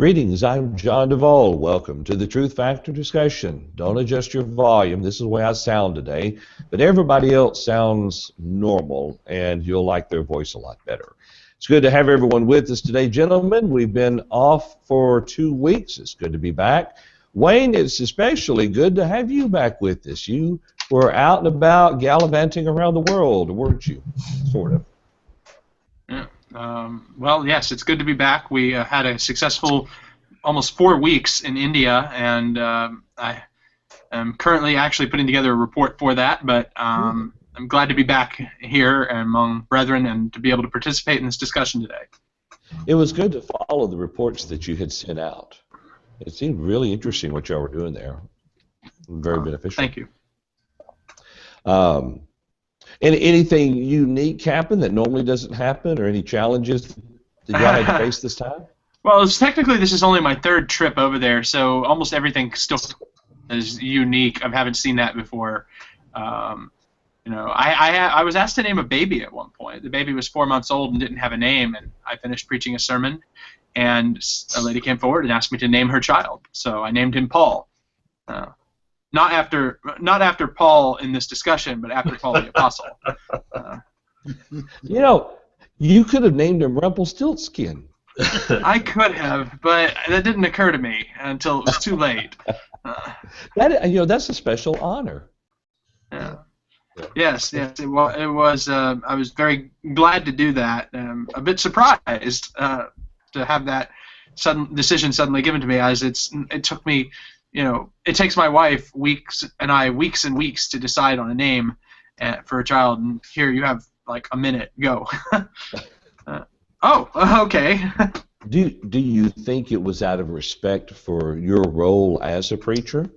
Greetings, I'm John Duvall. Welcome to the Truth Factor discussion. Don't adjust your volume. This is the way I sound today, but everybody else sounds normal, and you'll like their voice a lot better. It's good to have everyone with us today, gentlemen. We've been off for 2 weeks. It's good to be back. Wayne, it's especially good to have you back with us. You were out and about gallivanting around the world, weren't you? Sort of. Yeah. Well, yes, it's good to be back. We had a successful almost 4 weeks in India, and I am currently actually putting together a report for that, but I'm glad to be back here among brethren and to be able to participate in this discussion today. It was good to follow the reports that you had sent out. It seemed really interesting what y'all were doing there. Very beneficial. Thank you. And anything unique happen that normally doesn't happen, or any challenges that y'all had to face this time? Well, technically this is only my 3rd trip over there, so almost everything still is unique. I haven't seen that before. I was asked to name a baby at one point. The baby was 4 months old and didn't have a name, and I finished preaching a sermon, and a lady came forward and asked me to name her child. So I named him Paul. Not after Paul in this discussion, but after Paul the Apostle. You could have named him Rumpelstiltskin. I could have, but that didn't occur to me until it was too late. That's a special honor. Yeah. Yes, it was. I was very glad to do that. A bit surprised to have that sudden decision suddenly given to me, as it took me. It takes my wife weeks and weeks to decide on a name for a child, and here you have like a minute. Go. Okay. Do you think it was out of respect for your role as a preacher?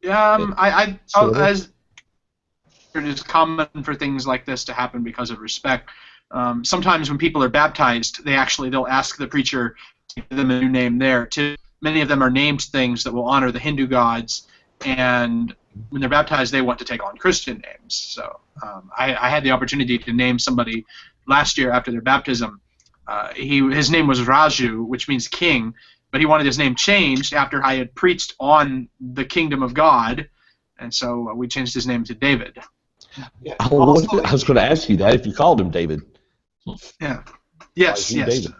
As it is common for things like this to happen because of respect. Sometimes when people are baptized, they'll ask the preacher to give them a new name there too. Many of them are named things that will honor the Hindu gods, and when they're baptized, they want to take on Christian names. So I had the opportunity to name somebody last year after their baptism. His name was Raju, which means king, but he wanted his name changed after I had preached on the kingdom of God, and so we changed his name to David. Yeah, I was going to ask you that, if you called him David. Yeah. Yes. David.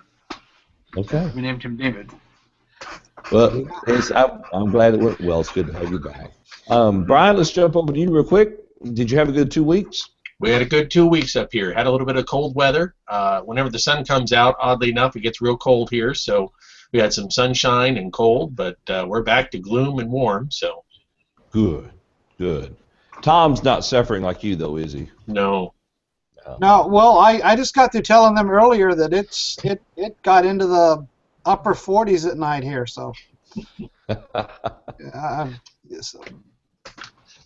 Okay. We named him David. Well, I'm glad it went well. It's good to have you back. Brian, let's jump over to you real quick. Did you have a good 2 weeks? We had a good 2 weeks up here. Had a little bit of cold weather. Whenever the sun comes out, oddly enough, it gets real cold here. So we had some sunshine and cold, but we're back to gloom and warm. So good. Tom's not suffering like you, though, is he? No. No. Well, I just got through telling them earlier that it got into the upper 40s at night here. So.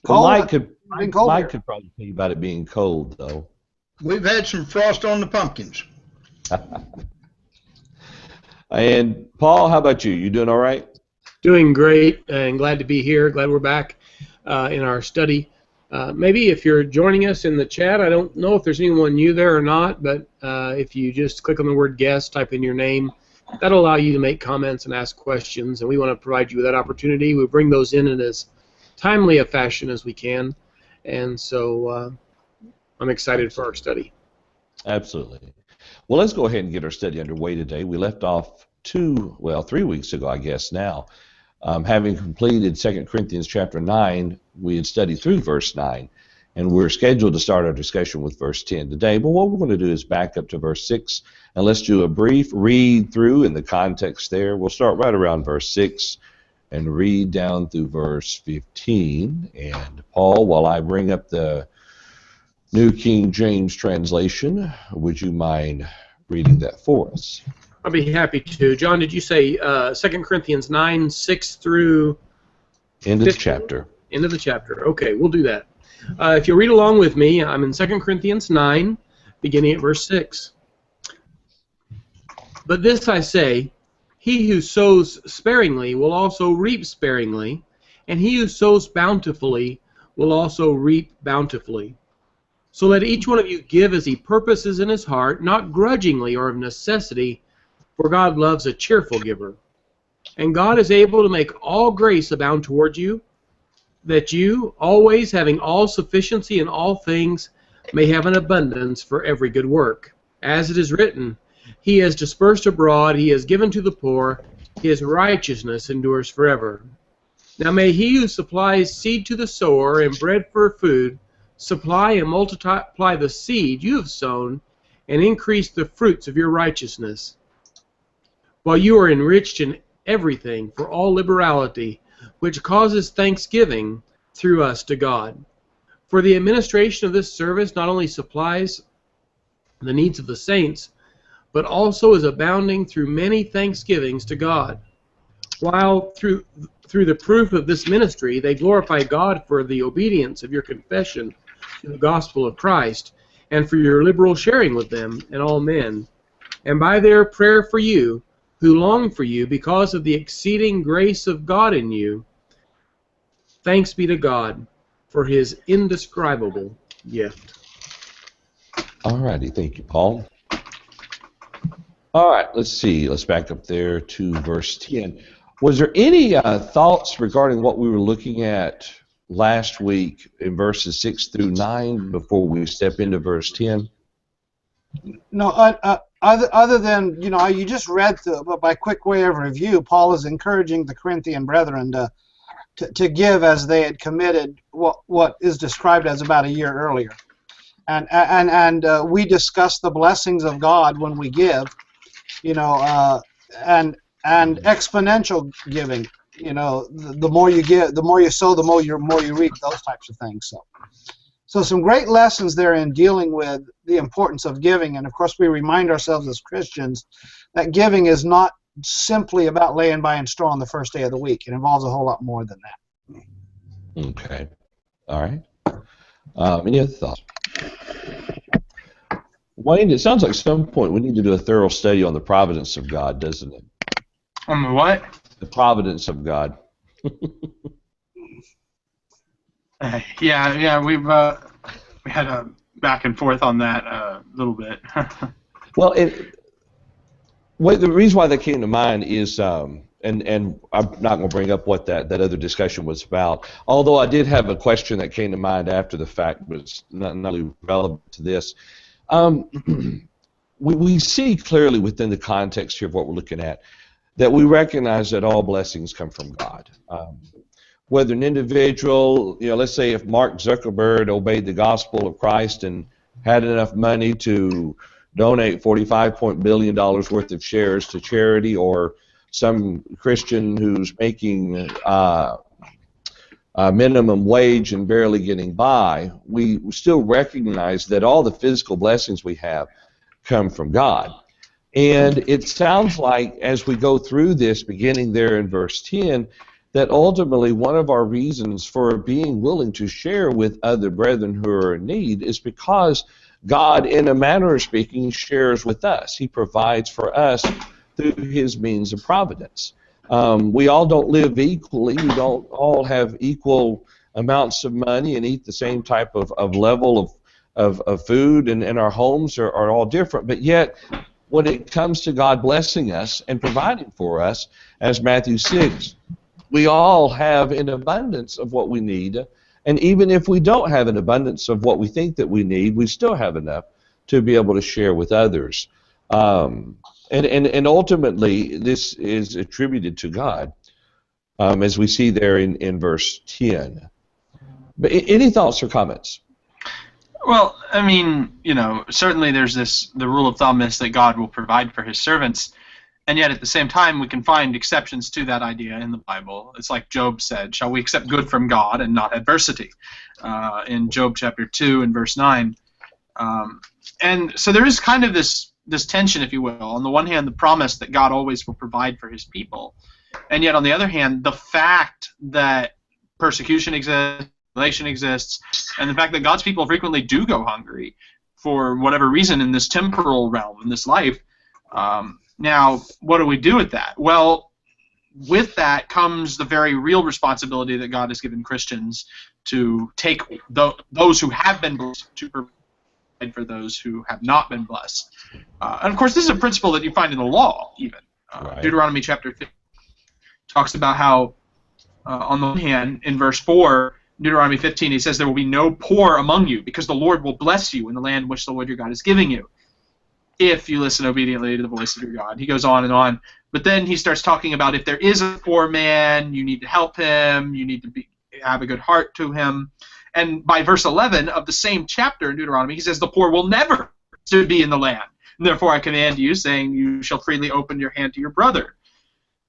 Mike could probably tell you about it being cold, though. We've had some frost on the pumpkins. And Paul, how about you? You doing all right? Doing great, and glad to be here. Glad we're back in our study. Maybe if you're joining us in the chat, I don't know if there's anyone new there or not, but if you just click on the word guest, type in your name, that'll allow you to make comments and ask questions, and we want to provide you with that opportunity. We bring those in as timely a fashion as we can, and so I'm excited for our study. Absolutely. Well, let's go ahead and get our study underway today. We left off 3 weeks ago, I guess now. Having completed 2 Corinthians chapter 9, we had studied through verse 9, and we're scheduled to start our discussion with verse 10 today. But what we're going to do is back up to verse 6, and let's do a brief read through in the context there. We'll start right around verse 6 and read down through verse 15. And Paul, while I bring up the New King James translation, would you mind reading that for us? I'll be happy to. John, did you say 2 Corinthians 9, 6 through... End of the chapter. End of the chapter. Okay, we'll do that. If you'll read along with me, I'm in 2 Corinthians 9, beginning at verse 6. But this I say, he who sows sparingly will also reap sparingly, and he who sows bountifully will also reap bountifully. So let each one of you give as he purposes in his heart, not grudgingly or of necessity, for God loves a cheerful giver. And God is able to make all grace abound toward you, that you, always having all sufficiency in all things, may have an abundance for every good work. As it is written, He has dispersed abroad, He has given to the poor, His righteousness endures forever. Now may He who supplies seed to the sower and bread for food supply and multiply the seed you have sown and increase the fruits of your righteousness, while you are enriched in everything for all liberality, which causes thanksgiving through us to God. For the administration of this service not only supplies the needs of the saints, but also is abounding through many thanksgivings to God. While through the proof of this ministry they glorify God for the obedience of your confession to the gospel of Christ, and for your liberal sharing with them and all men, and by their prayer for you, who long for you because of the exceeding grace of God in you. Thanks be to God for His indescribable gift. All righty, thank you, Paul. All right, let's see. Let's back up there to verse 10. Was there any thoughts regarding what we were looking at last week in verses 6 through 9 before we step into verse 10? No, other than, you just read through, but by quick way of review, Paul is encouraging the Corinthian brethren to give as they had committed what is described as about a year earlier. And we discuss the blessings of God when we give, and exponential giving. The more you give, the more you sow, the more you reap. Those types of things. So some great lessons there in dealing with the importance of giving. And of course, we remind ourselves as Christians that giving is not simply about laying by and straw on the first day of the week. It involves a whole lot more than that. Okay. All right. Any other thoughts? Wayne, it sounds like at some point we need to do a thorough study on the providence of God, doesn't it? On the what? The providence of God. Yeah, we had a back and forth on that a little bit. Well, the reason why that came to mind is, and I'm not going to bring up what that other discussion was about, although I did have a question that came to mind after the fact, but it's not really relevant to this. We see clearly within the context here of what we're looking at that we recognize that all blessings come from God. Whether an individual, let's say if Mark Zuckerberg obeyed the gospel of Christ and had enough money to donate $45 billion worth of shares to charity, or some Christian who's making minimum wage and barely getting by, we still recognize that all the physical blessings we have come from God. And it sounds like as we go through this, beginning there in verse 10, that ultimately one of our reasons for being willing to share with other brethren who are in need is because God, in a manner of speaking, shares with us. He provides for us through His means of providence. We all don't live equally. We don't all have equal amounts of money and eat the same type of level of food, and our homes are all different. But yet, when it comes to God blessing us and providing for us, as Matthew 6, we all have an abundance of what we need. And even if we don't have an abundance of what we think that we need, we still have enough to be able to share with others. And ultimately, this is attributed to God, as we see there in verse 10. But any thoughts or comments? Well, I mean, certainly there's the rule of thumb is that God will provide for His servants, and yet at the same time we can find exceptions to that idea in the Bible. It's like Job said, shall we accept good from God and not adversity? In Job chapter 2 and verse 9. And so there is kind of this tension, if you will. On the one hand, the promise that God always will provide for His people, and yet on the other hand, the fact that persecution exists, tribulation exists, and the fact that God's people frequently do go hungry for whatever reason in this temporal realm, in this life. Now, what do we do with that? Well, with that comes the very real responsibility that God has given Christians to take those who have been blessed to provide for those who have not been blessed. And of course, this is a principle that you find in the law, even. Right. Deuteronomy chapter 15. talks about how, on the one hand, in verse 4, Deuteronomy 15, he says there will be no poor among you, because the Lord will bless you in the land which the Lord your God is giving you, if you listen obediently to the voice of your God. He goes on and on. But then he starts talking about if there is a poor man, you need to help him, you need to have a good heart to him. And by verse 11 of the same chapter in Deuteronomy, he says the poor will never be in the land. And therefore I command you, saying, you shall freely open your hand to your brother.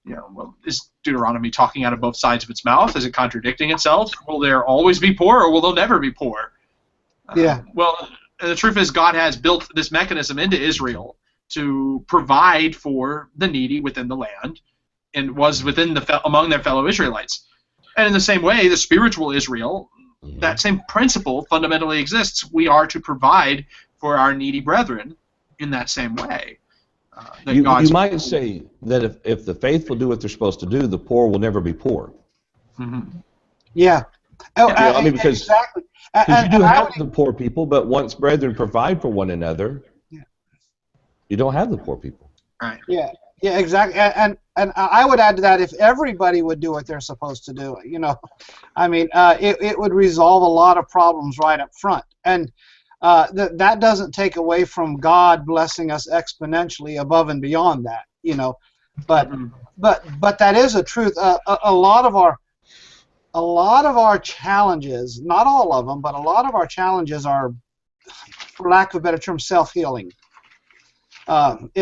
Well, is Deuteronomy talking out of both sides of its mouth? Is it contradicting itself? Will there always be poor, or will there never be poor? Yeah. Well, the truth is God has built this mechanism into Israel to provide for the needy within the land, and was within among their fellow Israelites. And in the same way, the spiritual Israel, that same principle fundamentally exists. We are to provide for our needy brethren in that same way. You might say that if the faithful do what they're supposed to do, the poor will never be poor. Mm-hmm. Yeah. Because exactly. you do have the poor people, but once brethren provide for one another, you don't have the poor people. Right. Yeah. Yeah, exactly. And I would add to that, if everybody would do what they're supposed to do, it would resolve a lot of problems right up front. And that doesn't take away from God blessing us exponentially above and beyond that, But that is a truth. A lot of our challenges, not all of them, but a lot of our challenges are, for lack of a better term, self-healing.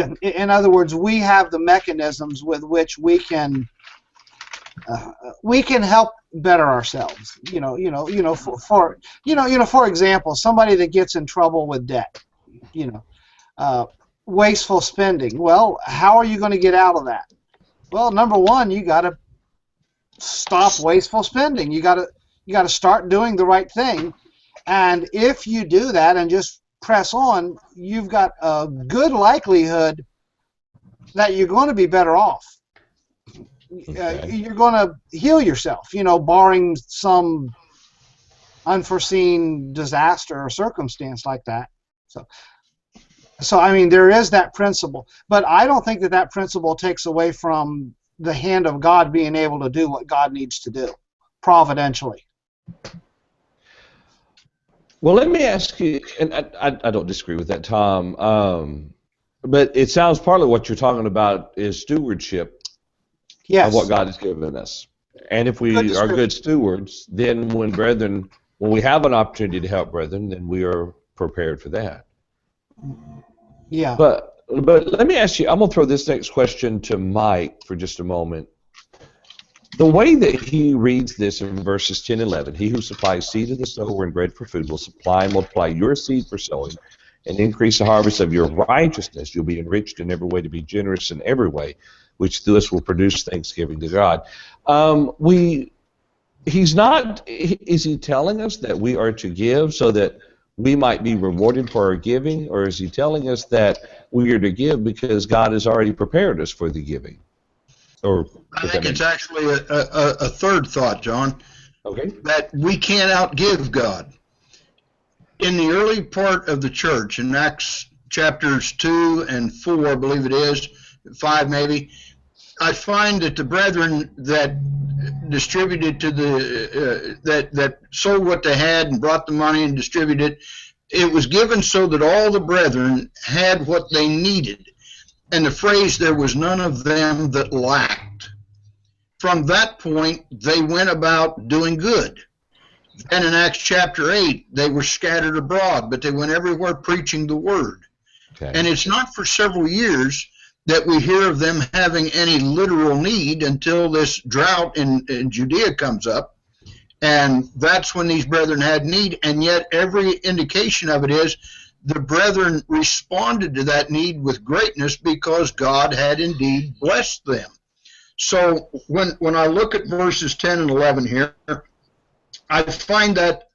In other words, we have the mechanisms with which we can help better ourselves. For example, somebody that gets in trouble with debt, wasteful spending. Well, how are you going to get out of that? Well, number one, you got to stop wasteful spending. You got to start doing the right thing, and if you do that and just press on, you've got a good likelihood that you're going to be better off. You're going to heal yourself, barring some unforeseen disaster or circumstance like that. So there is that principle, but I don't think that principle takes away from the hand of God being able to do what God needs to do, providentially. Well, let me ask you, and I don't disagree with that, Tom, but it sounds partly what you're talking about is stewardship of what God has given us. And if we are good stewards, then when we have an opportunity to help brethren, then we are prepared for that. Yeah. But let me ask you, I'm going to throw this next question to Mike for just a moment. The way that he reads this in verses 10 and 11, he who supplies seed to the sower and bread for food will supply and multiply your seed for sowing and increase the harvest of your righteousness. You'll be enriched in every way to be generous in every way, which through us will produce thanksgiving to God. Is he telling us that we are to give so that we might be rewarded for our giving, or is he telling us that we are to give because God has already prepared us for the giving? I think it's actually a third thought, John. Okay. That we can't outgive God. In the early part of the church, in Acts chapters 2 and 4, I believe it is, 5 maybe, I find that the brethren that distributed to that sold what they had and brought the money and distributed, it was given so that all the brethren had what they needed. And the phrase, there was none of them that lacked. From that point, they went about doing good. And in Acts chapter 8, they were scattered abroad, but they went everywhere preaching the word. Okay. And it's not for several years that we hear of them having any literal need until this drought in Judea comes up. And that's when these brethren had need, and yet every indication of it is the brethren responded to that need with greatness because God had indeed blessed them. So when I look at verses 10 and 11 here, I find that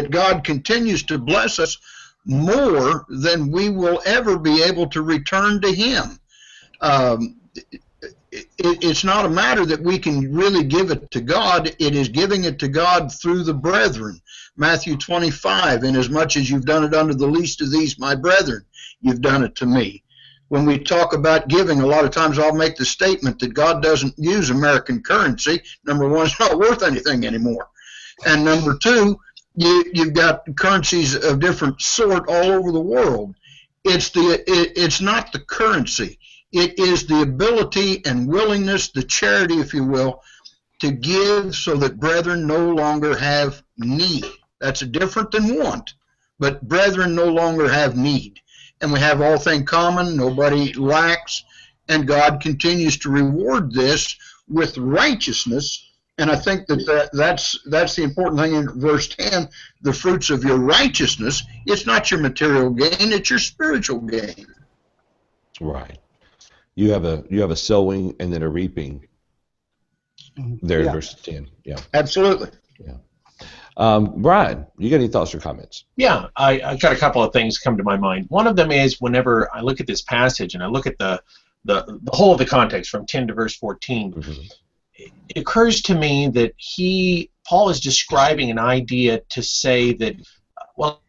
God continues to bless us more than we will ever be able to return to Him. It's not a matter that we can really give it to God. It is giving it to God through the brethren. Matthew 25, inasmuch as you've done it unto the least of these, my brethren, you've done it to me. when we talk about giving, a lot of times I'll make the statement that God doesn't use American currency. Number one, it's not worth anything anymore. And number two, you've got currencies of different sort all over the world. It's not the currency. It is the ability and willingness, the charity, if you will, to give so that brethren no longer have need. That's different than want, but brethren no longer have need. And we have all things common, nobody lacks, and God continues to reward this with righteousness. And I think that's the important thing in verse 10, the fruits of your righteousness. It's not your material gain, it's your spiritual gain. Right. You have a sowing and then a reaping there in verse 10. Yeah. Absolutely. Yeah. Brian, you got any thoughts or comments? Yeah, I got a couple of things come to my mind. One of them is whenever I look at this passage and I look at the whole of the context from 10 to verse 14, it occurs to me that Paul is describing an idea to say that, well,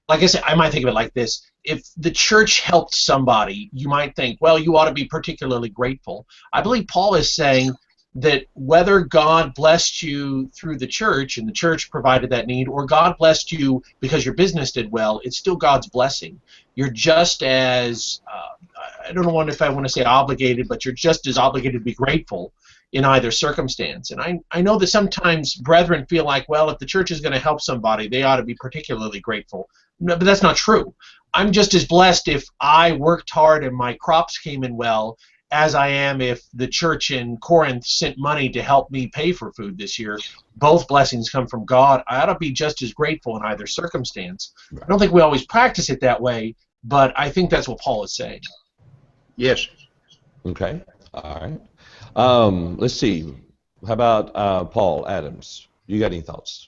like I said, I might think of it like this. If the church helped somebody, you might think, well, you ought to be particularly grateful. I believe Paul is saying that whether God blessed you through the church and the church provided that need, or God blessed you because your business did well, it's still God's blessing. You're just as, I don't know if I want to say obligated, but you're just as obligated to be grateful in either circumstance. And I know that sometimes brethren feel like, well, if the church is going to help somebody, they ought to be particularly grateful. No, but that's not true. I'm just as blessed if I worked hard and my crops came in well as I am if the church in Corinth sent money to help me pay for food this year. Both blessings come from God. I ought to be just as grateful in either circumstance. I don't think we always practice it that way, but I think that's what Paul is saying. Yes. Okay. All right. Let's see. How about Paul Adams? You got any thoughts?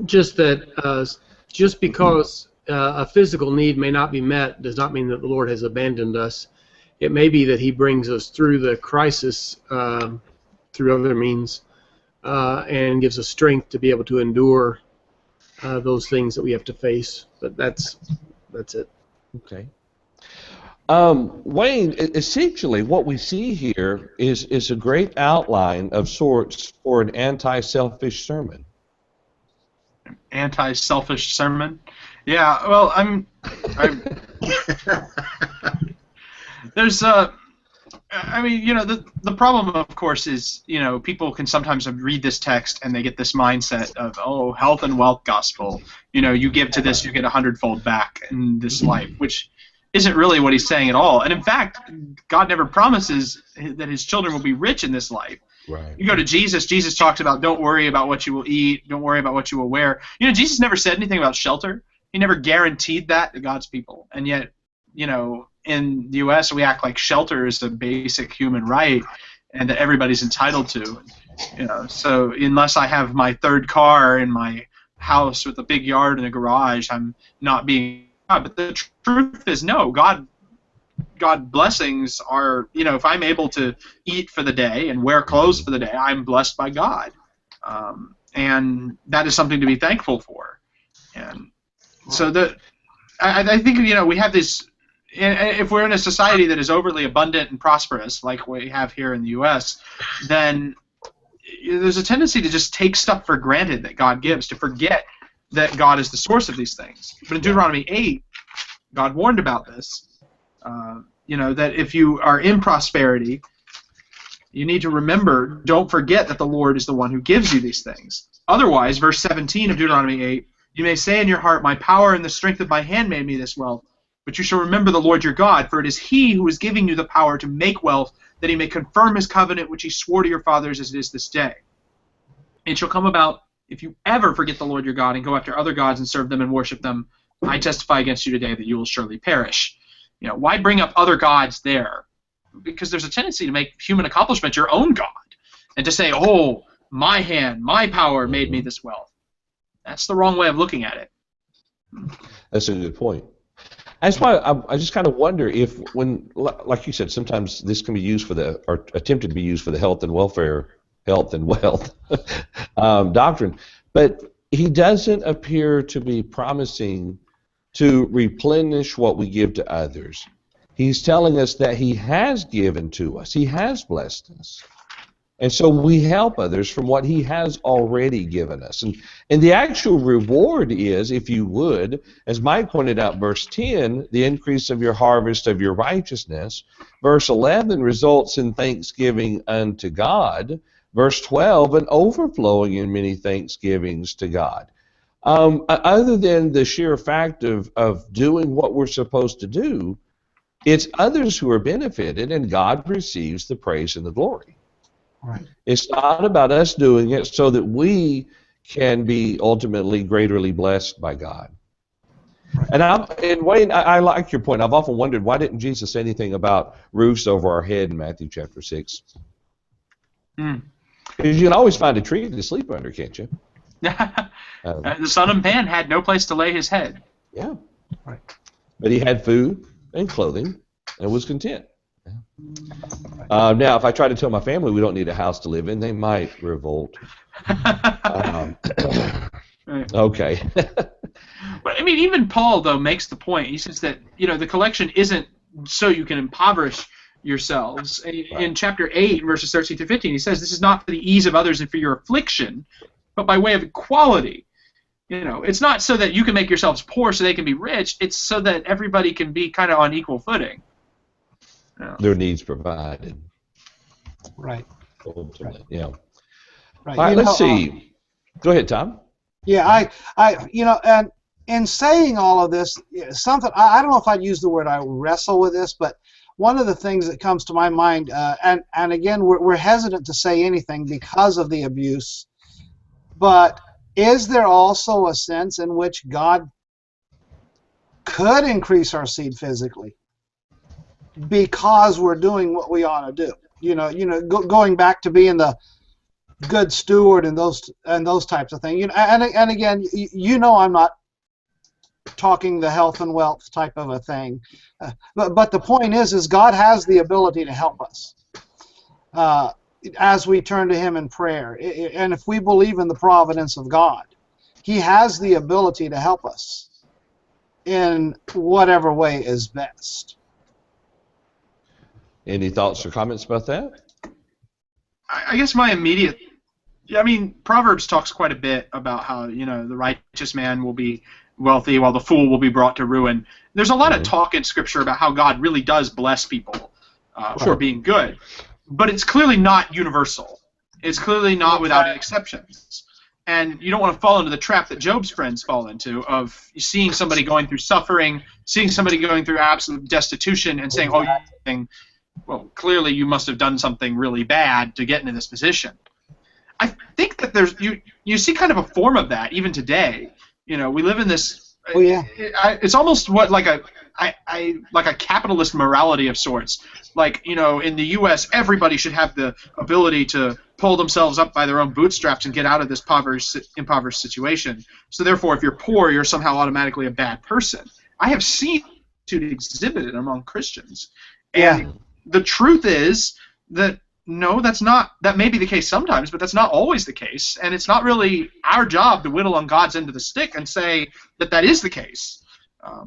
Just that just because a physical need may not be met does not mean that the Lord has abandoned us. It may be that He brings us through the crisis through other means and gives us strength to be able to endure those things that we have to face. But that's it. Okay. Wayne, essentially what we see here is a great outline of sorts for an anti-selfish sermon. Anti-selfish sermon? Yeah, well, there's I mean, you know, the problem, of course, is, you know, people can sometimes read this text and they get this mindset of, oh, health and wealth gospel. You know, you give to this, you get 100-fold back in this life, which isn't really what he's saying at all. And in fact, God never promises that His children will be rich in this life. Right. You go to Jesus. Jesus talks about don't worry about what you will eat, don't worry about what you will wear. You know, Jesus never said anything about shelter. He never guaranteed that to God's people. And yet, you know, in the U.S., we act like shelter is a basic human right and that everybody's entitled to. You know, so unless I have my third car in my house with a big yard and a garage, I'm not being God. But the truth is, no, God blessings are, you know, if I'm able to eat for the day and wear clothes for the day, I'm blessed by God. And that is something to be thankful for. And so I think, you know, we have this, if we're in a society that is overly abundant and prosperous, like we have here in the U.S., then there's a tendency to just take stuff for granted that God gives, to forget that God is the source of these things. But in Deuteronomy 8, God warned about this. You know, that if you are in prosperity, you need to remember, don't forget that the Lord is the one who gives you these things. Otherwise, verse 17 of Deuteronomy 8, you may say in your heart, my power and the strength of my hand made me this wealth. But you shall remember the Lord your God, for it is He who is giving you the power to make wealth, that He may confirm His covenant which He swore to your fathers as it is this day. It shall come about, if you ever forget the Lord your God and go after other gods and serve them and worship them, I testify against you today that you will surely perish. You know, why bring up other gods there? Because there's a tendency to make human accomplishment your own God, and to say, oh, my hand, my power made me this wealth. That's the wrong way of looking at it. That's a good point. That's why I just kind of wonder if, when, like you said, sometimes this can be used for or attempted to be used for the health and wealth doctrine, but he doesn't appear to be promising to replenish what we give to others. He's telling us that He has given to us. He has blessed us. And so we help others from what He has already given us. And the actual reward is, if you would, as Mike pointed out, verse 10, the increase of your harvest of your righteousness. Verse 11 results in thanksgiving unto God. Verse 12, an overflowing in many thanksgivings to God. Other than the sheer fact of doing what we're supposed to do, it's others who are benefited, and God receives the praise and the glory. Right. It's not about us doing it so that we can be ultimately greatly blessed by God. And Wayne, I like your point. I've often wondered, why didn't Jesus say anything about roofs over our head in Matthew chapter 6? Because you can always find a tree to sleep under, can't you? The Son of Man had no place to lay his head. Yeah. Right. But he had food and clothing and was content. Now, if I try to tell my family we don't need a house to live in, they might revolt. Okay. But I mean, even Paul though makes the point. He says that the collection isn't so you can impoverish yourselves. In chapter 8, verses 13 to 15, he says this is not for the ease of others and for your affliction, but by way of equality. It's not so that you can make yourselves poor so they can be rich. It's so that everybody can be kind of on equal footing. Their needs provided. Right. Ultimately, yeah. Right. All right, let's see. Go ahead, Tom. Yeah, and in saying all of this, something I don't know if I'd use the word I wrestle with this, but one of the things that comes to my mind, and again, we're hesitant to say anything because of the abuse, but is there also a sense in which God could increase our seed physically because we're doing what we ought to do? Going back to being the good steward and those types of things. And again, I'm not talking the health and wealth type of a thing, but the point is God has the ability to help us as we turn to Him in prayer. And if we believe in the providence of God, He has the ability to help us in whatever way is best. Any thoughts or comments about that? I guess my immediate, Proverbs talks quite a bit about how, the righteous man will be wealthy while the fool will be brought to ruin. There's a lot of talk in Scripture about how God really does bless people for being good, but it's clearly not universal. It's clearly not without exceptions. And you don't want to fall into the trap that Job's friends fall into of seeing somebody going through suffering, seeing somebody going through absolute destitution and saying, well, clearly you must have done something really bad to get into this position. I think that there's you see kind of a form of that even today. We live in this. Oh yeah. It's almost like a capitalist morality of sorts. In the U.S., everybody should have the ability to pull themselves up by their own bootstraps and get out of this impoverished situation. So therefore, if you're poor, you're somehow automatically a bad person. I have seen it exhibited among Christians. And the truth is that no, that may be the case sometimes, but that's not always the case, and it's not really our job to whittle on God's end of the stick and say that is the case.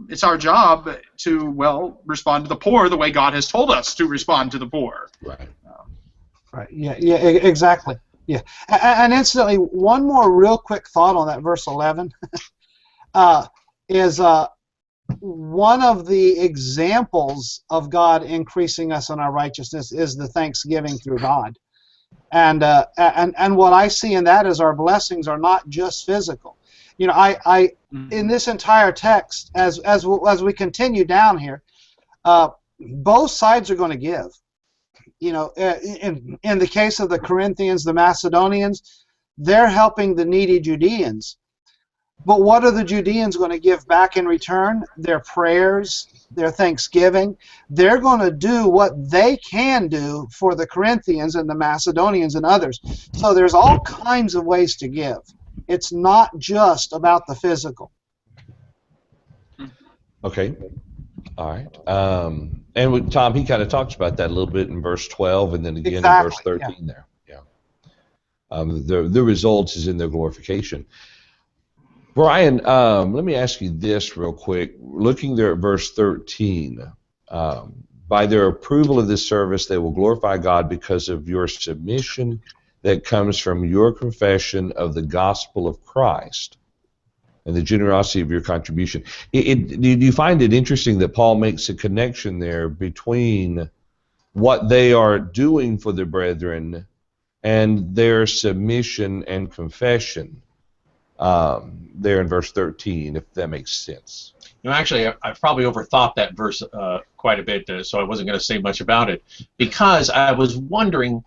It's our job to, respond to the poor the way God has told us to respond to the poor. Right. Right. Yeah, exactly. Yeah. And incidentally, one more real quick thought on that verse 11 is one of the examples of God increasing us in our righteousness is the thanksgiving through God. And what I see in that is our blessings are not just physical. I in this entire text, as we continue down here, both sides are going to give. In the case of the Corinthians, the Macedonians, they're helping the needy Judeans. But what are the Judeans going to give back in return? Their prayers, their thanksgiving. They're going to do what they can do for the Corinthians and the Macedonians and others. So there's all kinds of ways to give. It's not just about the physical. Okay. All right. And with Tom, he kind of talks about that a little bit in verse 12 and then again in verse 13 there. Yeah. The results is in their glorification. Brian, let me ask you this real quick. Looking there at verse 13, by their approval of this service, they will glorify God because of your submission that comes from your confession of the gospel of Christ and the generosity of your contribution. Do you find it interesting that Paul makes a connection there between what they are doing for the brethren and their submission and confession there in verse 13, if that makes sense? You know, actually, I've probably overthought that verse quite a bit, so I wasn't going to say much about it, because I was wondering,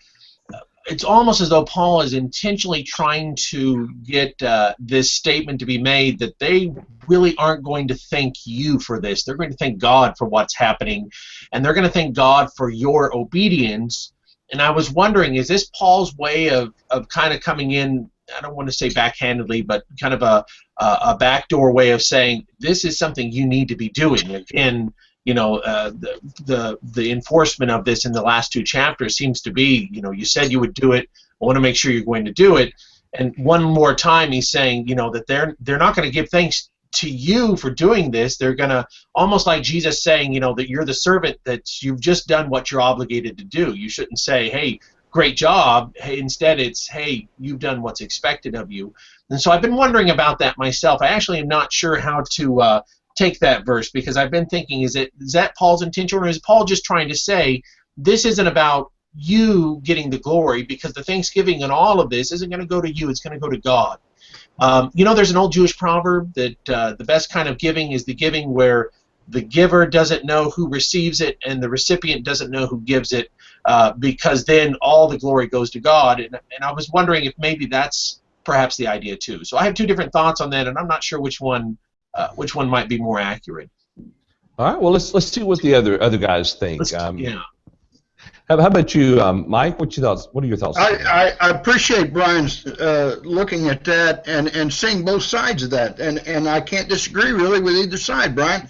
it's almost as though Paul is intentionally trying to get this statement to be made that they really aren't going to thank you for this. They're going to thank God for what's happening, and they're going to thank God for your obedience. And I was wondering, is this Paul's way of kind of coming in, I don't want to say backhandedly, but kind of a backdoor way of saying, this is something you need to be doing? Again, you know, the enforcement of this in the last two chapters seems to be, you know, you said you would do it. I want to make sure you're going to do it. And one more time, he's saying, you know, that they're not going to give thanks to you for doing this. They're going to, almost like Jesus saying, you know, that you're the servant, that you've just done what you're obligated to do. You shouldn't say, hey, great job. Hey, instead, it's, hey, you've done what's expected of you. And so I've been wondering about that myself. I actually am not sure how to take that verse, because I've been thinking, is that Paul's intention, or is Paul just trying to say this isn't about you getting the glory, because the thanksgiving and all of this isn't going to go to you, it's going to go to God. You know, there's an old Jewish proverb that the best kind of giving is the giving where the giver doesn't know who receives it and the recipient doesn't know who gives it, because then all the glory goes to God. And I was wondering if maybe that's perhaps the idea too. So I have two different thoughts on that, and I'm not sure which one might be more accurate. All right. Well, let's see what the other guys think. Yeah. How about you, Mike? What are your thoughts? I appreciate Brian's looking at that and seeing both sides of that, and I can't disagree really with either side, Brian.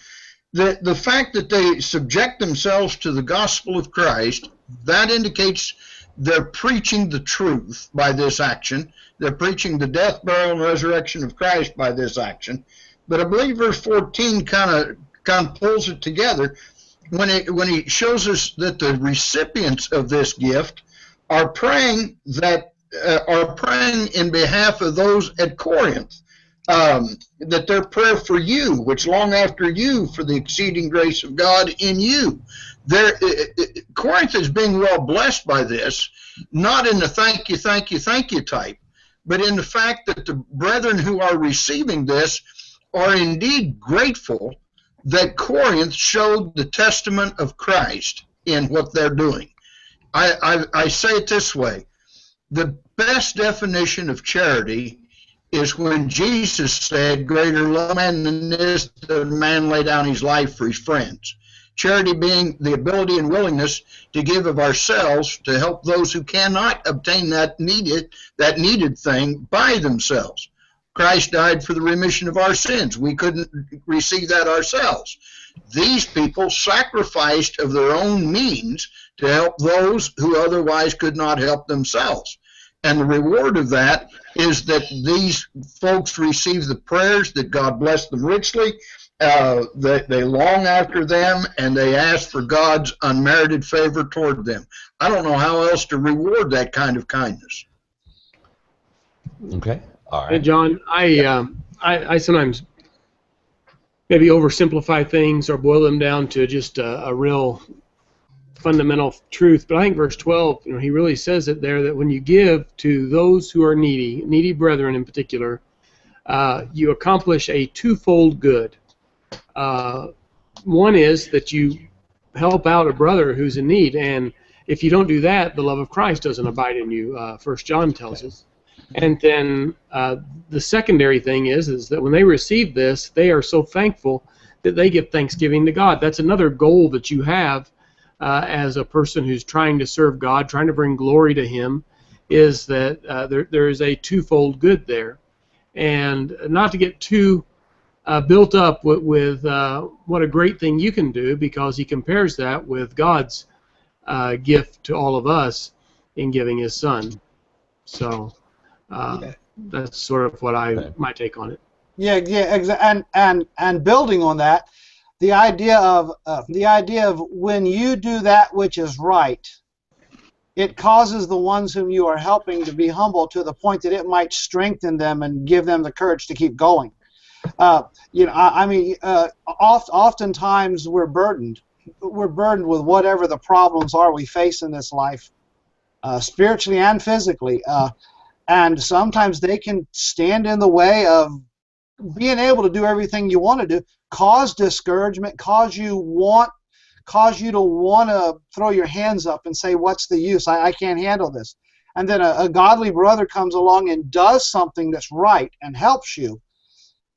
The fact that they subject themselves to the gospel of Christ, that indicates they're preaching the truth by this action. They're preaching the death, burial, and resurrection of Christ by this action. But I believe verse 14 kind of pulls it together when he shows us that the recipients of this gift are praying in behalf of those at Corinth, that their prayer for you, which long after you for the exceeding grace of God in you. Corinth is being well blessed by this, not in the thank you type, but in the fact that the brethren who are receiving this are indeed grateful that Corinth showed the testament of Christ in what they're doing. I say it this way: the best definition of charity is when Jesus said, greater love than this, that a man lay down his life for his friends. Charity being the ability and willingness to give of ourselves to help those who cannot obtain that needed thing by themselves. Christ died for the remission of our sins. We couldn't receive that ourselves. These people sacrificed of their own means to help those who otherwise could not help themselves. And the reward of that is that these folks receive the prayers, that God bless them richly, that they long after them, and they ask for God's unmerited favor toward them. I don't know how else to reward that kind of kindness. Okay. All right. Hey, John, I sometimes maybe oversimplify things or boil them down to just a real fundamental truth, but I think verse 12, you know, he really says it there, that when you give to those who are needy brethren in particular, you accomplish a twofold good. One is that you help out a brother who's in need, and if you don't do that, the love of Christ doesn't abide in you, 1 John tells us. And then the secondary thing is that when they receive this, they are so thankful that they give thanksgiving to God. That's another goal that you have as a person who's trying to serve God, trying to bring glory to Him, is that there is a twofold good there. And not to get too built up with what a great thing you can do, because he compares that with God's gift to all of us in giving His Son. So that's sort of what my take on it. And building on that, the idea of when you do that which is right, it causes the ones whom you are helping to be humble to the point that it might strengthen them and give them the courage to keep going. Oftentimes we're burdened with whatever the problems are we face in this life, spiritually and physically, and sometimes they can stand in the way of being able to do everything you want to do, cause discouragement, cause you to want to throw your hands up and say, what's the use? I can't handle this. And then a godly brother comes along and does something that's right and helps you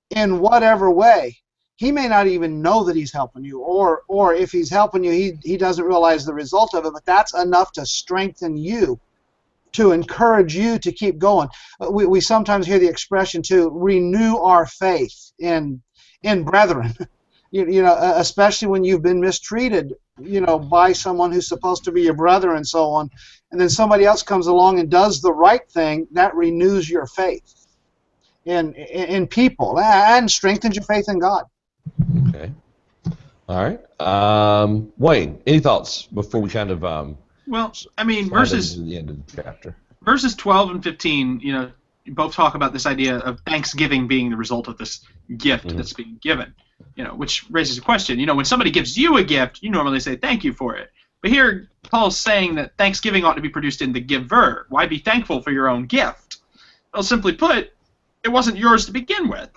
in whatever way. He may not even know that he's helping you, or if he's helping you, he doesn't realize the result of it, but that's enough to strengthen you, to encourage you to keep going. We sometimes hear the expression to renew our faith in brethren. Especially when you've been mistreated, by someone who's supposed to be your brother and so on, and then somebody else comes along and does the right thing, that renews your faith in people and strengthens your faith in God. Okay. All right. Wayne, any thoughts before we kind of verses to the end of the chapter? Verses 12 and 15, you both talk about this idea of thanksgiving being the result of this gift that's being given. Which raises a question. When somebody gives you a gift, you normally say thank you for it. But here, Paul's saying that thanksgiving ought to be produced in the giver. Why be thankful for your own gift? Well, simply put, it wasn't yours to begin with.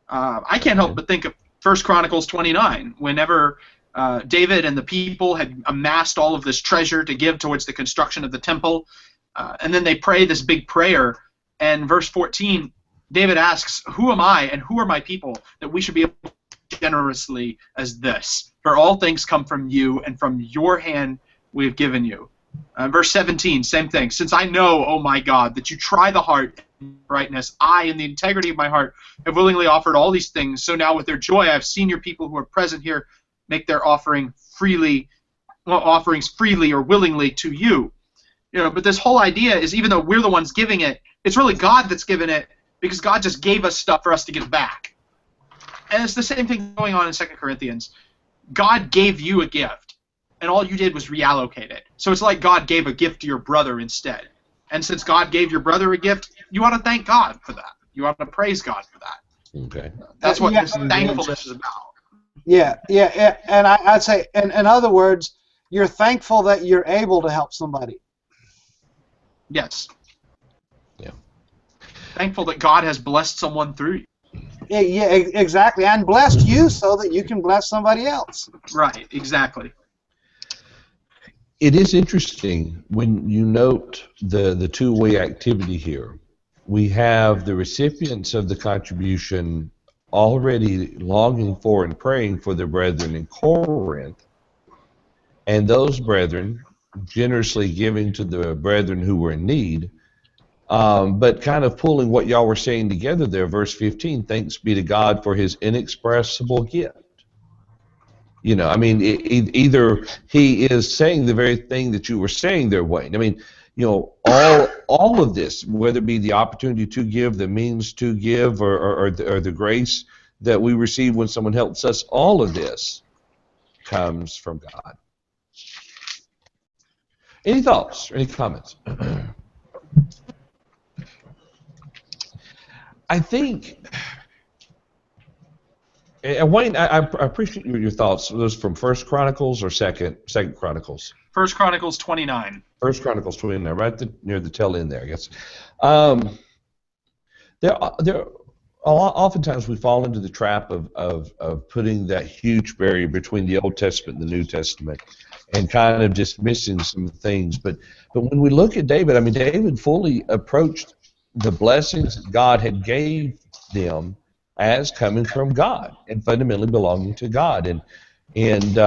I can't help but think of 1 Chronicles 29, whenever David and the people had amassed all of this treasure to give towards the construction of the temple, and then they pray this big prayer, and verse 14, David asks, who am I and who are my people that we should be able to generously as this? For all things come from you, and from your hand we have given you. Verse 17, same thing. Since I know, O my God, that you try the heart and brightness, I, in the integrity of my heart, have willingly offered all these things. So now with their joy I have seen your people who are present here make their offerings freely or willingly to you. But this whole idea is, even though we're the ones giving it, it's really God that's given it, because God just gave us stuff for us to give back. And it's the same thing going on in 2 Corinthians. God gave you a gift, and all you did was reallocate it. So it's like God gave a gift to your brother instead. And since God gave your brother a gift, you ought to thank God for that. You ought to praise God for that. Okay. That's what this thankfulness is about. Yeah, and I'd say, in other words, you're thankful that you're able to help somebody. Yes. Yeah. Thankful that God has blessed someone through you. Yeah, exactly, and blessed you so that you can bless somebody else. Right, exactly. It is interesting when you note the two-way activity here. We have the recipients of the contribution already longing for and praying for their brethren in Corinth, and those brethren generously giving to the brethren who were in need, but kind of pulling what y'all were saying together there, verse 15, thanks be to God for his inexpressible gift. Either he is saying the very thing that you were saying there, Wayne. All of this, whether it be the opportunity to give, the means to give, or the grace that we receive when someone helps us, all of this comes from God. Any thoughts or any comments? I think, and Wayne, I appreciate your thoughts. Those from 1 Chronicles or 2 Chronicles? 1 Chronicles 29. 1 Chronicles 29, right near the tail end there, I guess. Oftentimes we fall into the trap of putting that huge barrier between the Old Testament and the New Testament, and kind of dismissing some things. But when we look at David, David fully approached the blessings that God had gave them as coming from God and fundamentally belonging to God. And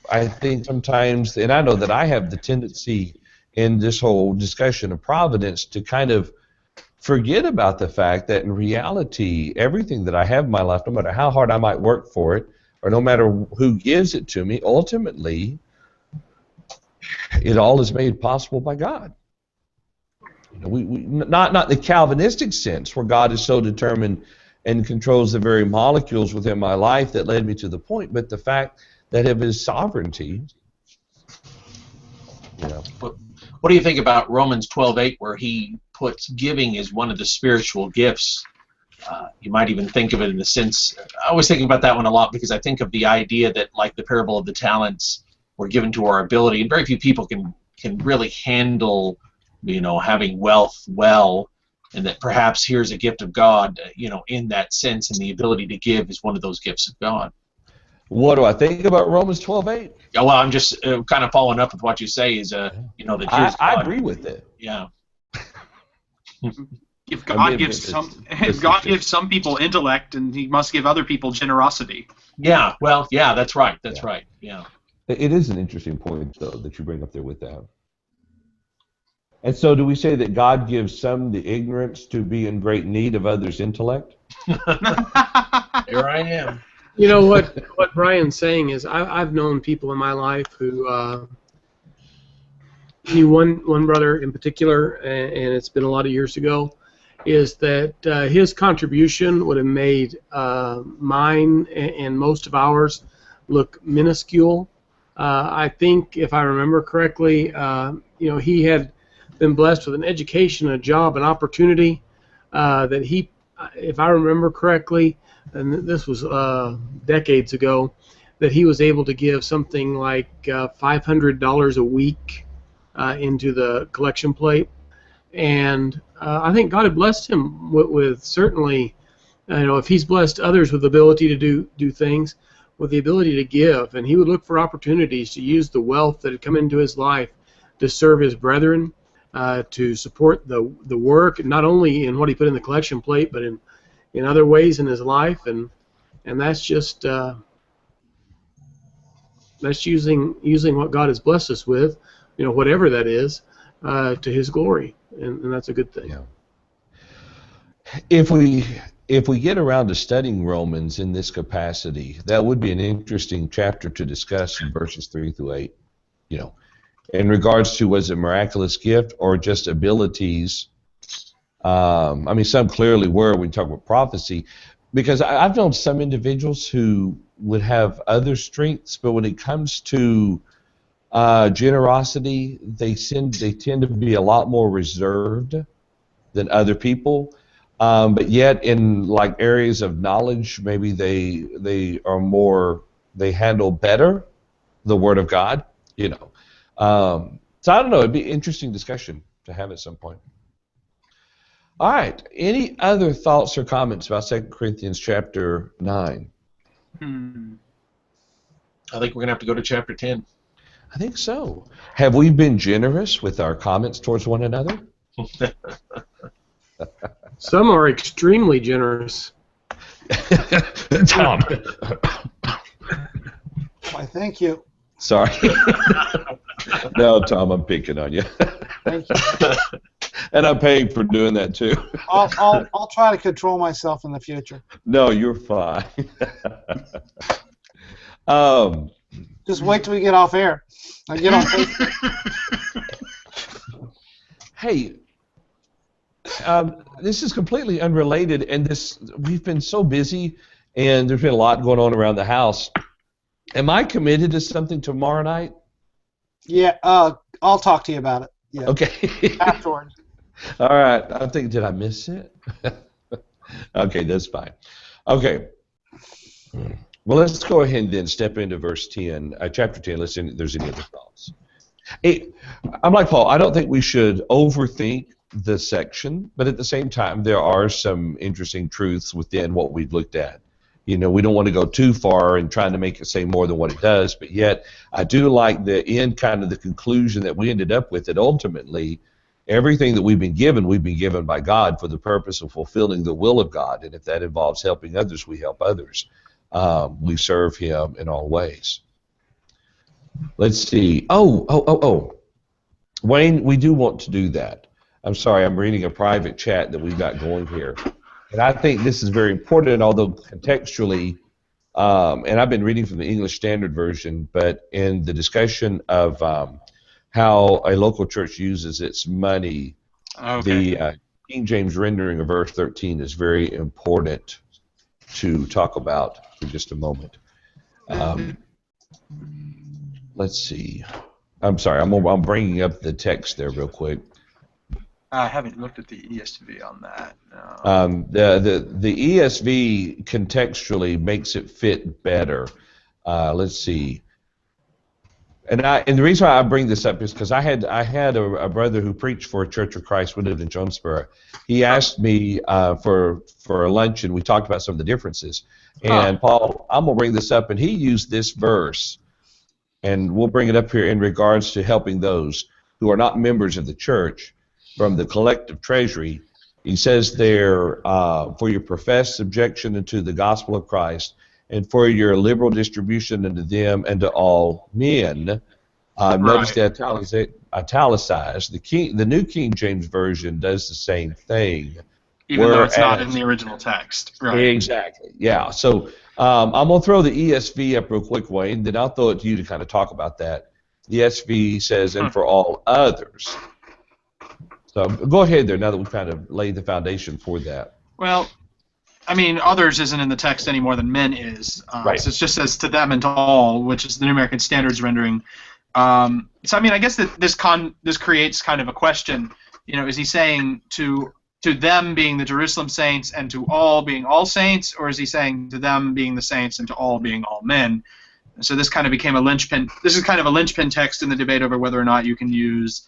I think sometimes, and I know that I have the tendency in this whole discussion of providence to kind of forget about the fact that in reality, everything that I have in my life, no matter how hard I might work for it, or no matter who gives it to me, ultimately, it all is made possible by God. We not the Calvinistic sense, where God is so determined and controls the very molecules within my life that led me to the point, but the fact that of his sovereignty, you know. What do you think about Romans 12:8, where he puts giving as one of the spiritual gifts? You might even think of it in the sense, I was thinking about that one a lot because I think of the idea that, like the parable of the talents, we're given to our ability, and very few people can really handle, having wealth well, and that perhaps here's a gift of God, in that sense, and the ability to give is one of those gifts of God. What do I think about Romans 12:8? Yeah, well, I'm just kind of following up with what you say is, that here's God. I agree with it. Yeah. If God gives some people intellect, and He must give other people generosity. Yeah, well, yeah, that's right. That's right. Yeah. It is an interesting point, though, that you bring up there with that. And so, do we say that God gives some the ignorance to be in great need of others' intellect? Here I am. You know what Brian's saying is I've known people in my life who knew one brother in particular, and it's been a lot of years ago, is that his contribution would have made mine and most of ours look minuscule. I think, if I remember correctly, he had been blessed with an education, a job, an opportunity that he, if I remember correctly, and this was decades ago, that he was able to give something like $500 a week into the collection plate. And I think God had blessed him with certainly, if he's blessed others with the ability to do things, with the ability to give, and he would look for opportunities to use the wealth that had come into his life to serve his brethren, to support the work, not only in what he put in the collection plate, but in other ways in his life, and that's just that's using what God has blessed us with, whatever that is, to His glory, and that's a good thing. Yeah. If we get around to studying Romans in this capacity, that would be an interesting chapter to discuss in verses 3 through 8. In regards to, was it miraculous gift or just abilities? Some clearly were when you talk about prophecy, because I've known some individuals who would have other strengths, but when it comes to generosity, they tend to be a lot more reserved than other people. But yet, in like areas of knowledge, maybe they handle better the Word of God. So I don't know. It'd be an interesting discussion to have at some point. All right. Any other thoughts or comments about 2 Corinthians chapter 9? I think we're going to have to go to chapter 10. I think so. Have we been generous with our comments towards one another? Some are extremely generous. Tom. Why, thank you. Sorry. No, Tom, I'm picking on you. Thank you. And I'm paying for doing that too. I'll try to control myself in the future. No, you're fine. Just wait till we get off air. I get on Facebook. Hey, this is completely unrelated, and we've been so busy, and there's been a lot going on around the house. Am I committed to something tomorrow night? Yeah, I'll talk to you about it. Yeah. Okay. Afterwards. All right. I'm thinking, did I miss it? Okay, that's fine. Okay. Well, let's go ahead and then step into verse 10, chapter 10. Let's see if there's any other thoughts. I'm like Paul. I don't think we should overthink the section, but at the same time, there are some interesting truths within what we've looked at. We don't want to go too far in trying to make it say more than what it does, but yet I do like the end, kind of the conclusion that we ended up with, that ultimately everything that we've been given by God for the purpose of fulfilling the will of God, and if that involves helping others, we help others. We serve Him in all ways. Let's see. Wayne, we do want to do that. I'm sorry, I'm reading a private chat that we've got going here. And I think this is very important, although contextually, and I've been reading from the English Standard Version, but in the discussion of how a local church uses its money, the King James rendering of verse 13 is very important to talk about for just a moment. Let's see. I'm sorry. I'm bringing up the text there real quick. I haven't looked at the ESV on that. No. The ESV contextually makes it fit better. Let's see. And the reason why I bring this up is because I had a brother who preached for a Church of Christ. We lived in Jonesboro. He asked me for a lunch, and we talked about some of the differences. And Paul, I'm gonna bring this up, and he used this verse, and we'll bring it up here in regards to helping those who are not members of the church from the collective treasury. He says there, for your professed subjection unto the gospel of Christ, and for your liberal distribution unto them and to all men. Notice the italicized. The New King James Version does the same thing. Even though it's not in the original text. Right. Exactly. Yeah. So I'm going to throw the ESV up real quick, Wayne, then I'll throw it to you to kind of talk about that. The ESV says, and for all others. So go ahead there now that we've kind of laid the foundation for that. Well, I mean, others isn't in the text any more than men is. Right. So it just says to them and to all, which is the New American Standards rendering. So I mean, I guess that this creates kind of a question. You know, is he saying to them being the Jerusalem saints and to all being all saints, or is he saying to them being the saints and to all being all men? So this kind of became a linchpin. This is kind of a linchpin text in the debate over whether or not you can use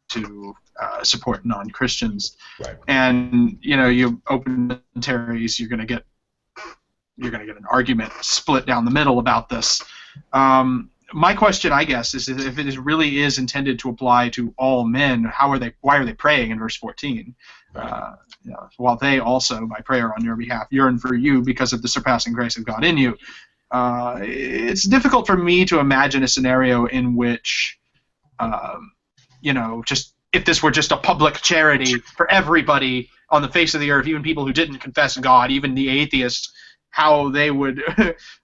to support non-Christians. Right. And you know, you open commentaries, you're gonna get an argument split down the middle about this. My question, I guess, is if it really is intended to apply to all men, why are they praying in verse 14? Right. While they also, by prayer on your behalf, yearn for you because of the surpassing grace of God in you. It's difficult for me to imagine a scenario in which, just if this were just a public charity for everybody on the face of the earth, even people who didn't confess God, even the atheists, how they would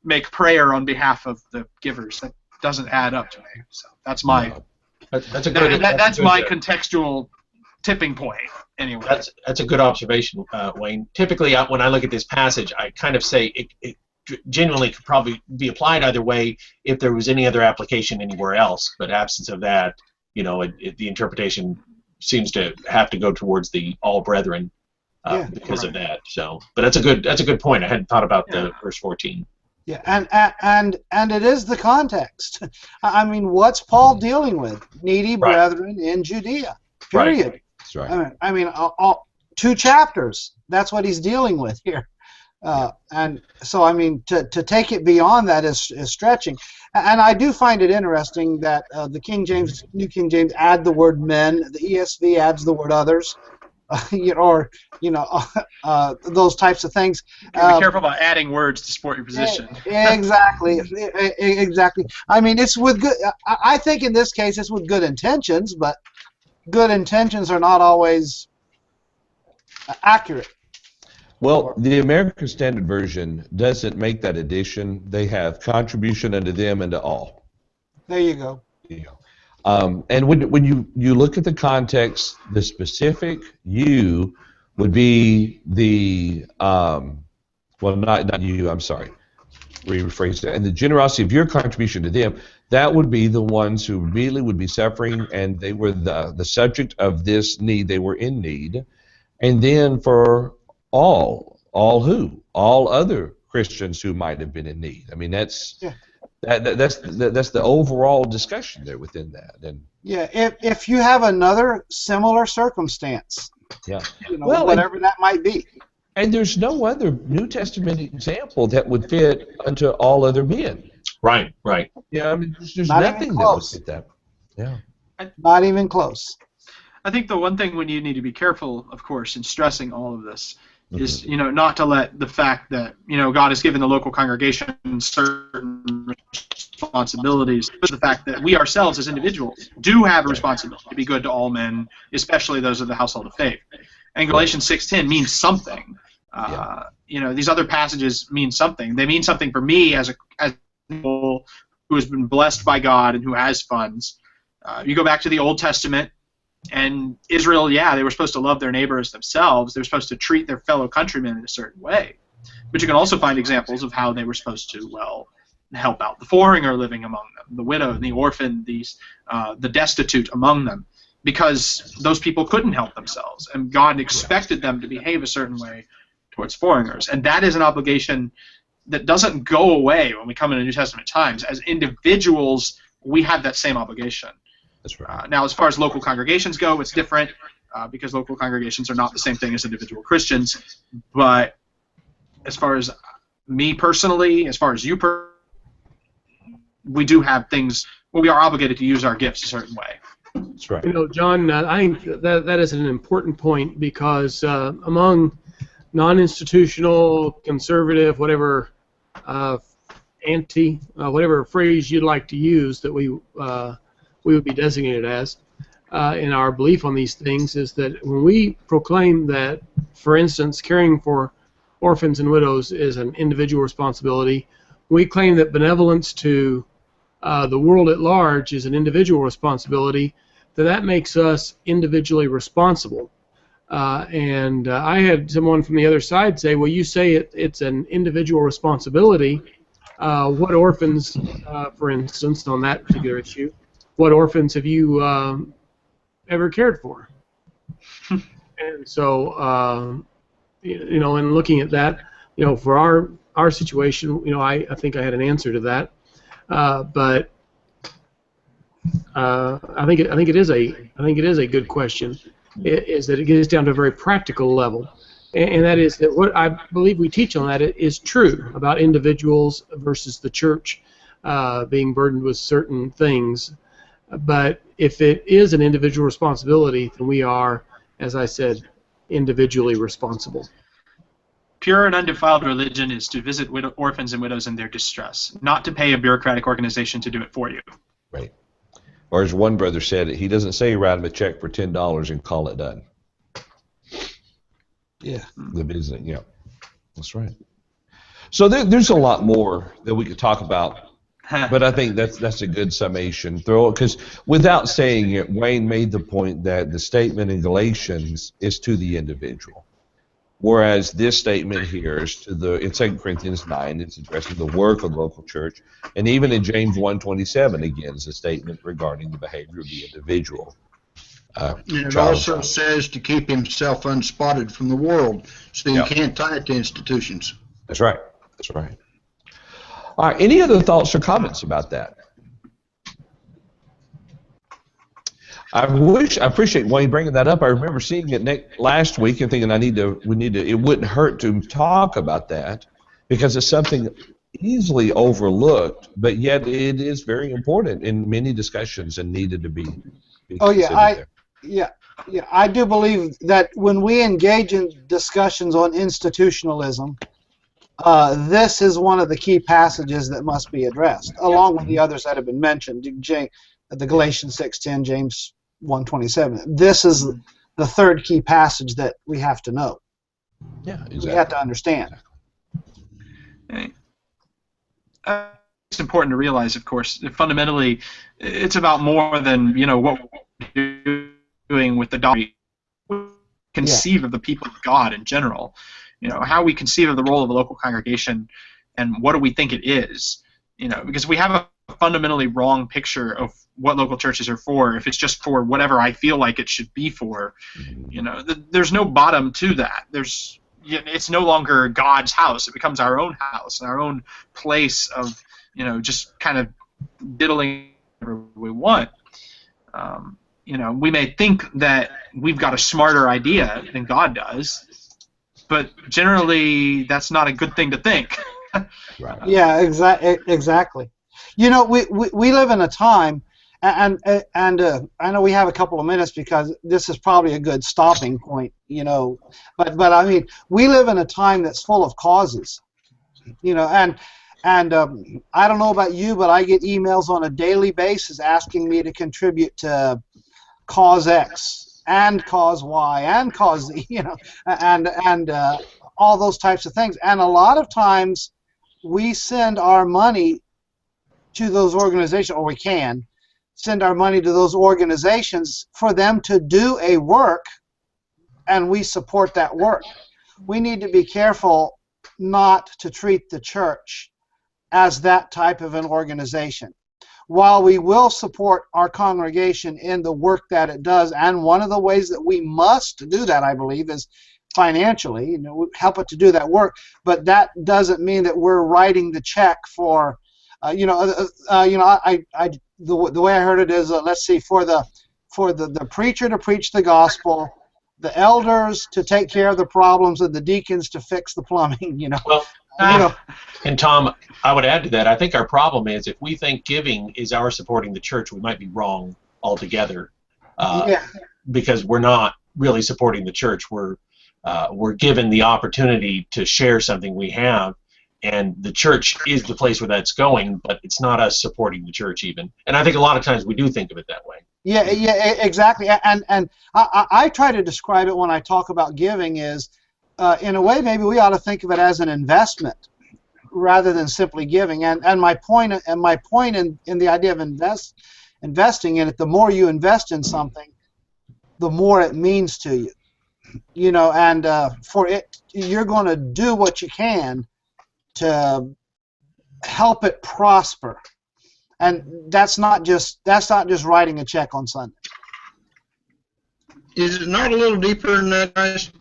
make prayer on behalf of the givers. That doesn't add up to me. So that's my That's a good. that's my contextual tipping point. Anyway, that's a good observation, Wayne. Typically, when I look at this passage, I kind of say it genuinely could probably be applied either way if there was any other application anywhere else. But absence of that, the interpretation seems to have to go towards the all brethren because of that. So, but that's a good point. I hadn't thought about the verse 14. Yeah, and it is the context. I mean, what's Paul dealing with? Needy brethren in Judea. Period. Right. That's right. I mean, 2 chapters. That's what he's dealing with here. And so, I mean, to take it beyond that is stretching. And I do find it interesting that the New King James add the word men. The ESV adds the word others. Those types of things. Be careful about adding words to support your position. Exactly. I mean, it's with good. I think in this case it's with good intentions, but good intentions are not always accurate. Well, the American Standard Version doesn't make that addition. They have contribution unto them and to all. There you go. Yeah. And when you look at the context, the specific you would be the not you. I'm sorry. Rephrase that. And the generosity of your contribution to them, that would be the ones who immediately would be suffering, and they were the subject of this need. They were in need, and then for all other Christians who might have been in need. I mean, that's the overall discussion there within that. And if you have another similar circumstance, whatever that might be. And there's no other New Testament example that would fit unto all other men. Right. Yeah, I mean, there's nothing that would fit that. Yeah. Not even close. I think the one thing we need to be careful, of course, in stressing all of this is, not to let the fact that, God has given the local congregation certain responsibilities, but the fact that we ourselves as individuals do have a responsibility to be good to all men, especially those of the household of faith. And Galatians 6:10 means something. These other passages mean something. They mean something for me as who has been blessed by God and who has funds. You go back to the Old Testament, and Israel, they were supposed to love their neighbors themselves. They were supposed to treat their fellow countrymen in a certain way. But you can also find examples of how they were supposed to, well, help out the foreigner living among them, the widow, the orphan, the destitute among them, because those people couldn't help themselves, and God expected them to behave a certain way towards foreigners. And that is an obligation that doesn't go away when we come into New Testament times. As individuals, we have that same obligation. That's right. Now, as far as local congregations go, it's different because local congregations are not the same thing as individual Christians. But as far as me personally, as far as you we do have things where we are obligated to use our gifts a certain way. That's right. You know, John, I think that is an important point, because among non-institutional, conservative, whatever whatever phrase you'd like to use that we would be designated as in our belief on these things, is that when we proclaim that, for instance, caring for orphans and widows is an individual responsibility, we claim that benevolence to the world at large is an individual responsibility, then that makes us individually responsible. And I had someone from the other side say, well, you say it's an individual responsibility. What orphans, for instance, on that particular issue, what orphans have you ever cared for? And so, you know, in looking at that, you know, for our situation, you know, I think I had an answer to that. But I think it is a good question. Is that it gets down to a very practical level, and that is that what I believe we teach on that is true about individuals versus the church being burdened with certain things. But if it is an individual responsibility, then we are, as I said, individually responsible. Pure and undefiled religion is to visit orphans and widows in their distress, not to pay a bureaucratic organization to do it for you. Right. Or as one brother said, he doesn't say write him a check for $10 and call it done. Yeah. The business, yeah. That's right. So there's a lot more that we could talk about, but I think that's a good summation. Because without saying it, Wayne made the point that the statement in Galatians is to the individual, whereas this statement here is in 2 Corinthians 9, it's addressing the work of the local church, and even in James 1:27, again, is a statement regarding the behavior of the individual. And it also says to keep himself unspotted from the world, so you can't tie it to institutions. That's right. That's right. All right. Any other thoughts or comments about that? I appreciate Wayne bringing that up. I remember seeing it last week and thinking it wouldn't hurt to talk about that, because it's something easily overlooked, but yet it is very important in many discussions and needed to be considered there. I do believe that when we engage in discussions on institutionalism, this is one of the key passages that must be addressed, along with the others that have been mentioned, the Galatians 6:10, James 1:27. This is the third key passage that we have to know. Yeah, exactly. We have to understand. It's important to realize, of course, that fundamentally, it's about more than what we're doing with the doctrine. Conceive of the people of God in general. How we conceive of the role of a local congregation, and what do we think it is? Because we have a fundamentally wrong picture of what local churches are for. If it's just for whatever I feel like it should be for, there's no bottom to that. It's no longer God's house. It becomes our own house and our own place of, just kind of diddling whatever we want. We may think that we've got a smarter idea than God does, but generally that's not a good thing to think. Right. Yeah, exactly. We live in a time, and I know we have a couple of minutes because this is probably a good stopping point, but I mean, we live in a time that's full of causes, and I don't know about you, but I get emails on a daily basis asking me to contribute to cause X and cause Y and cause Z, and all those types of things. And a lot of times we send our money to those organizations, or we can send our money to those organizations for them to do a work, and we support that work. We need to be careful not to treat the church as that type of an organization. While we will support our congregation in the work that it does, and one of the ways that we must do that, I believe, is financially, help it to do that work. But that doesn't mean that we're writing the check for, the way I heard it is, let's see, for the preacher to preach the gospel, the elders to take care of the problems, and the deacons to fix the plumbing. Well, and Tom, I would add to that, I think our problem is if we think giving is our supporting the church, we might be wrong altogether. Because we're not really supporting the church. We're given the opportunity to share something we have, and the church is the place where that's going, but it's not us supporting the church even. And I think a lot of times we do think of it that way. Yeah, exactly. And I try to describe it when I talk about giving is, in a way, maybe we ought to think of it as an investment rather than simply giving. And my point in the idea of investing in it, the more you invest in something, the more it means to you. And for it, you're going to do what you can to help it prosper. And that's not just writing a check on Sunday. Is it not a little deeper than that, guys?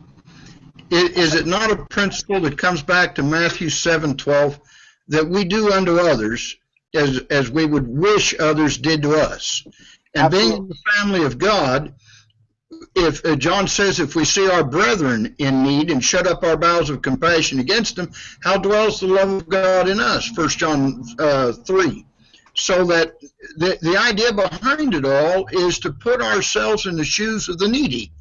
Is it not a principle that comes back to Matthew 7:12 that we do unto others as we would wish others did to us? And Absolutely. Being in the family of God, if John says, if we see our brethren in need and shut up our bowels of compassion against them, how dwells the love of God in us? 1 John 3. So that the idea behind it all is to put ourselves in the shoes of the needy.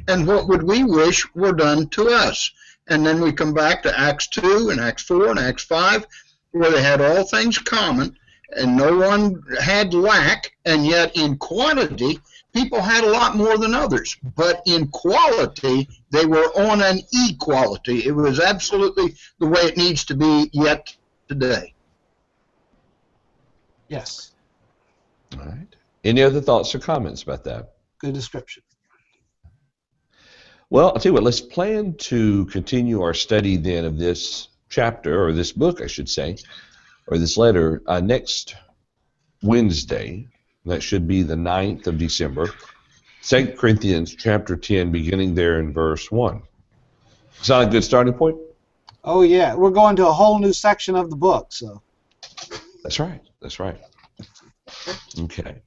And what would we wish were done to us? And then we come back to Acts 2 and Acts 4 and Acts 5, where they had all things common, and no one had lack, and yet in quantity, people had a lot more than others. But in quality, they were on an equality. It was absolutely the way it needs to be yet today. Yes. All right. Any other thoughts or comments about that? Good description. Well, I'll tell you what, let's plan to continue our study then of this chapter, or this book, I should say, or this letter, next Wednesday. That should be the 9th of December. 2 Corinthians chapter 10, beginning there in verse 1. Sound a good starting point? Oh, yeah. We're going to a whole new section of the book, so. That's right. That's right. Okay.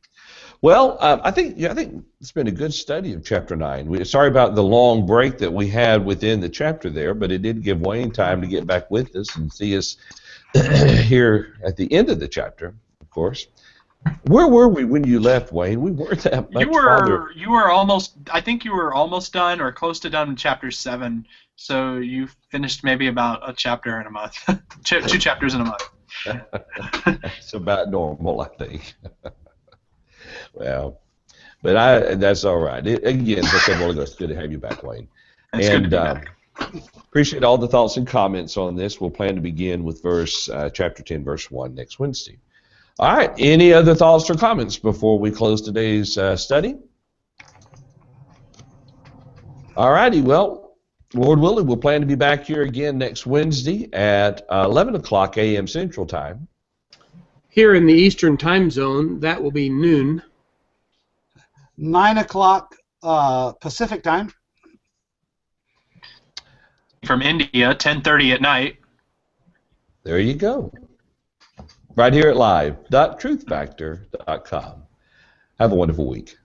Well, I think it's been a good study of chapter 9. Sorry about the long break that we had within the chapter there, but it did give Wayne time to get back with us and see us here at the end of the chapter, of course. Where were we when you left, Wayne? We weren't that much farther. You were almost. I think you were almost done or close to done in chapter 7. So you finished maybe about a chapter in a month, 2 chapters in a month. It's about normal, I think. Well, but that's all right. Again, as I said, it's good to have you back, Wayne. It's good to be back. Appreciate all the thoughts and comments on this. We'll plan to begin with chapter 10, verse 1 next Wednesday. All right. Any other thoughts or comments before we close today's study? All righty. Well, Lord willing, we'll plan to be back here again next Wednesday at 11 o'clock a.m. Central Time. Here in the Eastern Time Zone, that will be noon. 9 o'clock Pacific Time. From India, 10:30 at night. There you go. Right here at live.truthfactor.com. Have a wonderful week.